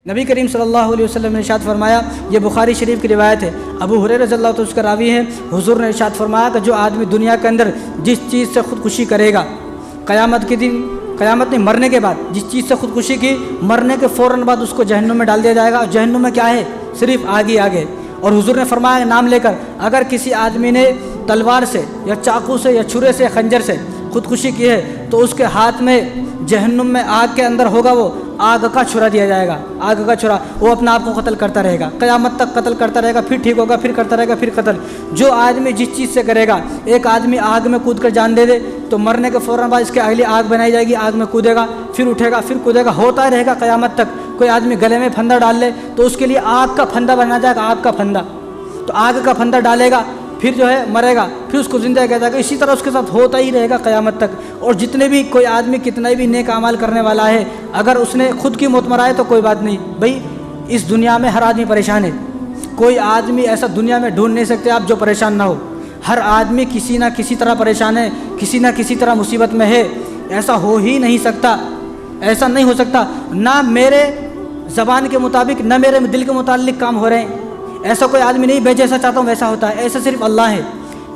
नबी करीम सल्लल्लाहु अलैहि वसल्लम ने इरशाद फरमाया, ये बुखारी शरीफ की रिवायत है, अबू हुरैरा रज़ियल्लाहु अन्हु उसका रावी है, हुजूर ने इरशाद फरमाया कि जो आदमी दुनिया के अंदर जिस चीज़ से खुदकुशी करेगा, क़यामत के दिन, क़यामत नहीं मरने के बाद जिस चीज़ से खुदकुशी की, मरने के फ़ौरन बाद उसको जहन्नुम में डाल दिया जाएगा। और जहन्नुम में क्या है? सिर्फ आग ही आग है। और हुजूर ने फरमाया नाम लेकर, अगर किसी आदमी ने तलवार से या चाकू से या छुरे से खंजर से खुदकुशी की है तो उसके हाथ में जहन्नुम में आग के अंदर होगा वो आग का छुरा दिया जाएगा, आग का छुरा। वो अपने आप को कत्ल करता रहेगा, क़यामत तक कत्ल करता रहेगा, फिर ठीक होगा, फिर करता रहेगा, फिर कत्ल। जो आदमी जिस चीज़ से करेगा, एक आदमी आग में कूद कर जान दे दे तो मरने के फ़ौरन बाद इसके अगली आग बनाई जाएगी, आग में कूदेगा, फिर उठेगा, फिर कूदेगा, होता ही रहेगा क़यामत तक। कोई आदमी गले में फंदा डाल ले तो उसके लिए आग का फंदा बना जाएगा, आग का फंदा। तो आग का फंदा डालेगा, फिर जो है मरेगा, फिर उसको जिंदा किया जाएगा। इसी तरह उसके साथ होता ही रहेगा क़यामत तक। और जितने भी कोई आदमी कितना भी नेक अमाल करने वाला है, अगर उसने खुद की मौत मराए तो कोई बात नहीं भाई, इस दुनिया में हर आदमी परेशान है। कोई आदमी ऐसा दुनिया में ढूंढ नहीं सकते आप जो परेशान ना हो। हर आदमी किसी ना किसी तरह परेशान है, किसी ना किसी तरह मुसीबत में है। ऐसा हो ही नहीं सकता, ऐसा नहीं हो सकता। ना मेरे ज़बान के मुताबिक ना मेरे दिल के मुतालिक काम हो रहे हैं। ऐसा कोई आदमी नहीं, मैं जैसा चाहता हूँ वैसा होता है, ऐसा सिर्फ अल्लाह है।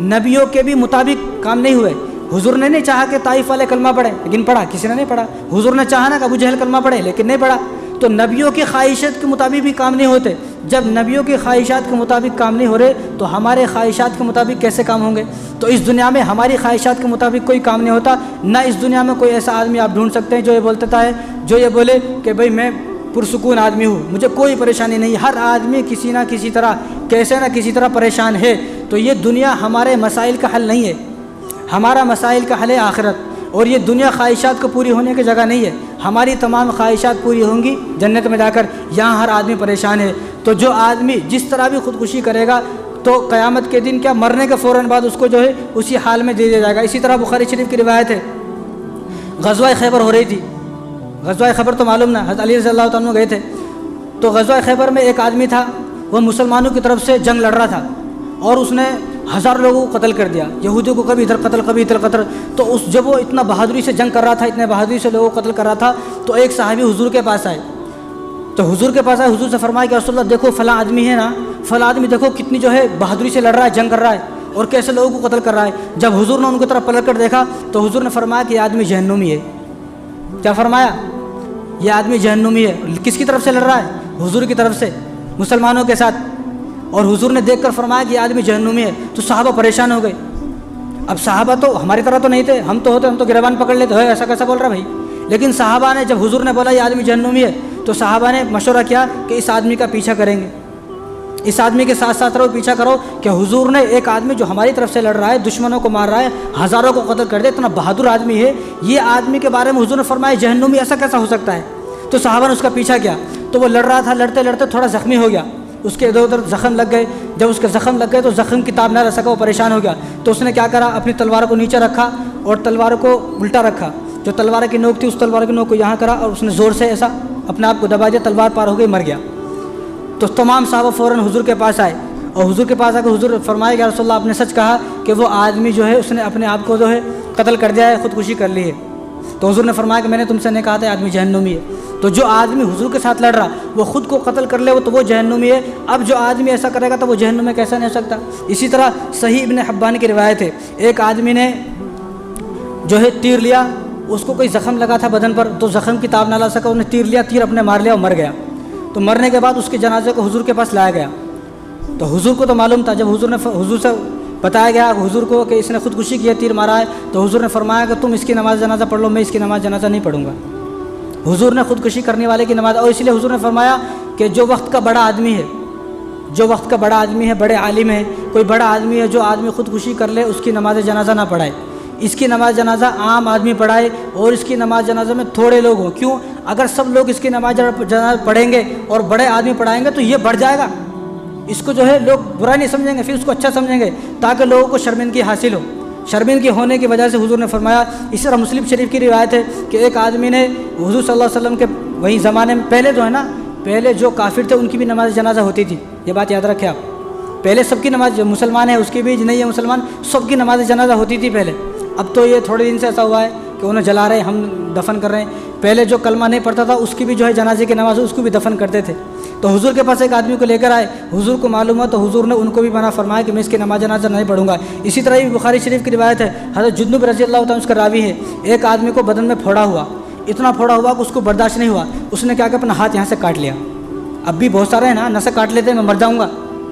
नबियों के भी मुताबिक काम नहीं हुए। हुजूर ने नहीं चाहा कि ताइफ वाले कलमा पढ़े, लेकिन पढ़ा, किसी ने नहीं पढ़ा। हुजूर ने चाहा ना कि अबू जहल कलमा पढ़े, लेकिन नहीं पढ़ा। तो नबियों की ख्वाहिशात के मुताबिक भी काम नहीं होते। जब नबियों की ख्वाहिशात के मुताबिक काम नहीं हो रहे तो हमारे ख्वाहिशात के मुताबिक कैसे काम होंगे? तो इस दुनिया में हमारी ख्वाहिशात के मुताबिक कोई काम नहीं होता। ना इस दुनिया में कोई ऐसा आदमी आप ढूंढ सकते हैं जो ये बोलता है, जो ये बोले कि भाई मैं पुरसुकून आदमी हूँ, मुझे कोई परेशानी नहीं। हर आदमी किसी ना किसी तरह, कैसे ना किसी तरह परेशान है। तो ये दुनिया हमारे मसाइल का हल नहीं है, हमारा मसाइल का हल है आखिरत। और ये दुनिया ख्वाहिशात को पूरी होने की जगह नहीं है। हमारी तमाम ख्वाहिशात पूरी होंगी जन्नत में जाकर। यहाँ हर आदमी परेशान है। तो जो आदमी जिस तरह भी खुदकुशी करेगा तो क़यामत के दिन क्या, मरने के फ़ौरन बाद उसको जो है उसी हाल में दे दिया जाएगा। इसी तरह बुखारी शरीफ की रिवायत है, ग़ज़वा खैबर हो रही थी। ग़ज़वा खैबर तो मालूम ना, हज़रत अली रज़ियल्लाहु अन्हु गए थे। तो ग़ज़वा खैबर में एक आदमी था, वह मुसलमानों की तरफ से जंग लड़ रहा था और उसने 1000 लोगों को कत्ल कर दिया। यहूदियों को कभी इधर कत्ल, कभी इधर कत्ल। तो जब वो इतना बहादुरी से जंग कर रहा था, इतने बहादुरी से लोगों को कत्ल कर रहा था, तो एक सहाबी हुजूर के पास आए। तो हुजूर के पास आए, हुजूर से फरमाया कि रसूलल्लाह देखो फ़लाँ आदमी है ना, फ़लाँ आदमी देखो कितनी जो है बहादुरी से लड़ रहा है, जंग कर रहा है और कैसे लोगों को कत्ल कर रहा है। जब हुजूर ने उनकी तरफ पलट कर देखा तो हुजूर ने फरमाया कि यह आदमी जहन्नुमी है। क्या फरमाया? यह आदमी जहन्नुमी है। किसकी तरफ से लड़ रहा है? हुजूर की तरफ से, मुसलमानों के साथ। और हुजूर ने देखकर फरमाया कि आदमी जहन्नुमी है। तो सहाबा परेशान हो गए। अब सहाबा तो हमारी तरह तो नहीं थे, हम तो होते, हम तो गिरबान पकड़ लेते, है ऐसा कैसा बोल रहा भाई। लेकिन सहाबा ने, जब हुजूर ने बोला ये आदमी जहन्नुमी है, तो सहाबा ने मशवरा किया कि इस आदमी का पीछा करेंगे, इस आदमी के साथ साथ रहो, पीछा करो कि हुजूर ने एक आदमी जो हमारी तरफ से लड़ रहा है, दुश्मनों को मार रहा है, 1000 को कत्ल कर दे, इतना बहादुर आदमी है, ये आदमी के बारे में हुजूर ने फरमाया जहन्नुमी, ऐसा कैसा हो सकता है। तो सहाबा ने उसका पीछा किया। तो वो लड़ रहा था, लड़ते लड़ते थोड़ा ज़ख्मी हो गया, उसके इधर उधर ज़ख़म लग गए। जब उसके ज़ख़म लग गए तो ज़ख़म की ताब ना रह सका, वो परेशान हो गया। तो उसने क्या करा, अपनी तलवार को नीचे रखा और तलवार को उल्टा रखा। जो तलवार की नोक थी उस तलवार की नोक को यहाँ करा और उसने ज़ोर से ऐसा अपने आप को दबा दिया, तलवार पार हो गई, मर गया। तो तमाम सहाबा फ़ौरन हुजूर के पास आए और हुजूर के पास आकर हुजूर फरमाया कि या रसूलल्लाह आपने सच कहा कि वो आदमी जो है उसने अपने आप को जो है कत्ल कर दिया है, खुदकुशी कर ली है। तो हुजूर ने फरमाया कि मैंने तुमसे नहीं कहा था आदमी जहन्नुमी है। तो जो आदमी हुजूर के साथ लड़ रहा वो खुद को कत्ल कर ले, वो तो वो जहन्नुमी है। अब जो आदमी ऐसा करेगा तो वो जहन्नुम में कैसा नहीं हो सकता। इसी तरह सही इब्न हिब्बान की रिवायत है, एक आदमी ने जो है तीर लिया, उसको कोई ज़ख़म लगा था बदन पर, तो ज़ख़म की ताब ना ला सका, उसने तीर लिया, तीर अपने मार लिया और मर गया। तो मरने के बाद उसके जनाजे को हुजूर के पास लाया गया। तो हुजूर को तो मालूम था, जब हुजूर से बताया गया हुजूर को कि इसने खुदकुशी की है, तीर मारा है, तो हुजूर ने फरमाया कि तुम इसकी नमाज जनाजा पढ़ लो, मैं इसकी नमाज जनाजा नहीं पढ़ूंगा। हुजूर ने खुदकुशी करने वाले की नमाज, और इसलिए हुजूर ने फरमाया कि जो वक्त का बड़ा आदमी है, जो वक्त का बड़ा आदमी है, बड़े आलिम है, कोई बड़ा आदमी है, जो आदमी खुदकुशी कर ले उसकी नमाज जनाजा ना पढ़ाए। इसकी नमाज जनाजा आम आदमी पढ़ाए और इसकी नमाज जनाजा में थोड़े लोग हों। क्यों? अगर सब लोग इसकी नमाज जनाजा पढ़ेंगे और बड़े आदमी पढ़ाएंगे तो ये बढ़ जाएगा, इसको जो है लोग बुरा नहीं समझेंगे, फिर उसको अच्छा समझेंगे, ताकि लोगों को शर्मिंदगी हासिल हो। शर्मिंदगी होने की वजह से हुजूर ने फरमाया। इस तरह मुस्लिम शरीफ की रिवायत है कि एक आदमी ने हुजूर सल्लल्लाहु अलैहि वसल्लम के वही ज़माने में, पहले जो है ना, पहले जो काफिर थे उनकी भी नमाज जनाजा होती थी, ये बात याद रखें आप। पहले सबकी नमाज, जो मुसलमान है उसकी भी, नहीं है मुसलमान, सबकी नमाज जनाजा होती थी पहले। अब तो ये थोड़े दिन से ऐसा हुआ है कि उन्हें जला रहे हैं, हम दफन कर रहे हैं। पहले जो कलमा नहीं पढ़ता था उसकी भी जो है जनाजे की नमाज उसको भी दफन करते थे। तो हुजूर के पास एक आदमी को लेकर आए, हुजूर को मालूम हुआ तो हुजूर ने उनको भी मना फरमाया कि मैं इसकी नमाज जनाजा नहीं पढ़ूंगा। इसी तरह ही बुखारी शरीफ की रिवायत है, हज़रत जुन्नब रज़ी अल्लाह तआला उसका रावी है, एक आदमी को बदन में फोड़ा हुआ, इतना फोड़ा हुआ कि उसको बर्दाश्त नहीं हुआ, उसने क्या किया अपना हाथ यहाँ से काट लिया। अब भी बहुत सारे हैं ना, नसें काट लेते हैं, मैं मर जाऊँगा,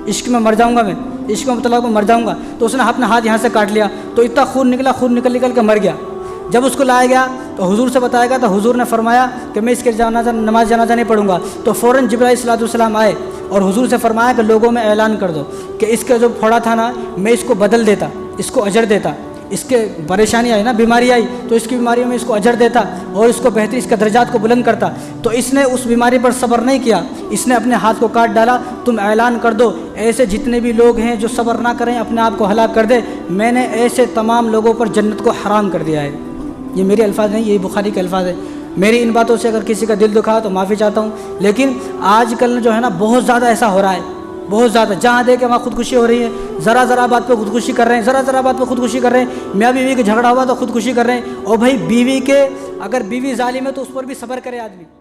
इश्क में मर जाऊँगा, मैं इश्क में मुतल्लक़ में मर जाऊँगा, तो उसने अपना हाथ यहाँ से काट लिया, तो इतना खून निकला, खून निकल के मर गया। जब उसको लाया गया तो हुजूर से बताया गया तो हुजूर ने फरमाया कि मैं इसके नमाज जनाजा नहीं पढ़ूंगा। तो फ़ौरन जिब्राइल सल्लल्लाहु आए और हुजूर से फरमाया कि लोगों में ऐलान कर दो कि इसका जो फोड़ा था ना, मैं इसको बदल देता, इसको अजर देता, इसके परेशानी आई ना, बीमारी आई तो इसकी बीमारी में इसको अजर देता और इसको बेहतर, इसका दर्जात को बुलंद करता। तो इसने उस बीमारी पर सब्र नहीं किया, इसने अपने हाथ को काट डाला। तुम ऐलान कर दो ऐसे जितने भी लोग हैं जो सब्र ना करें, अपने आप को हलाक कर दे, मैंने ऐसे तमाम लोगों पर जन्नत को हराम कर दिया है। ये मेरे अल्फाज नहीं, ये बुखारी के अल्फाज है। मेरी इन बातों से अगर किसी का दिल दुखा तो माफ़ी चाहता हूँ। लेकिन आजकल जो है ना बहुत ज़्यादा ऐसा हो रहा है, बहुत ज़्यादा, जहाँ देखे वहाँ खुदकुशी हो रही है, ज़रा बात पे खुदकुशी कर रहे हैं, ज़रा बात पे खुदकुशी कर रहे हैं। मियाँ बीवी के झगड़ा हुआ तो खुदकुशी कर रहे हैं। और भाई बीवी के, अगर बीवी जालिम है तो उस पर भी सब्र करे आदमी।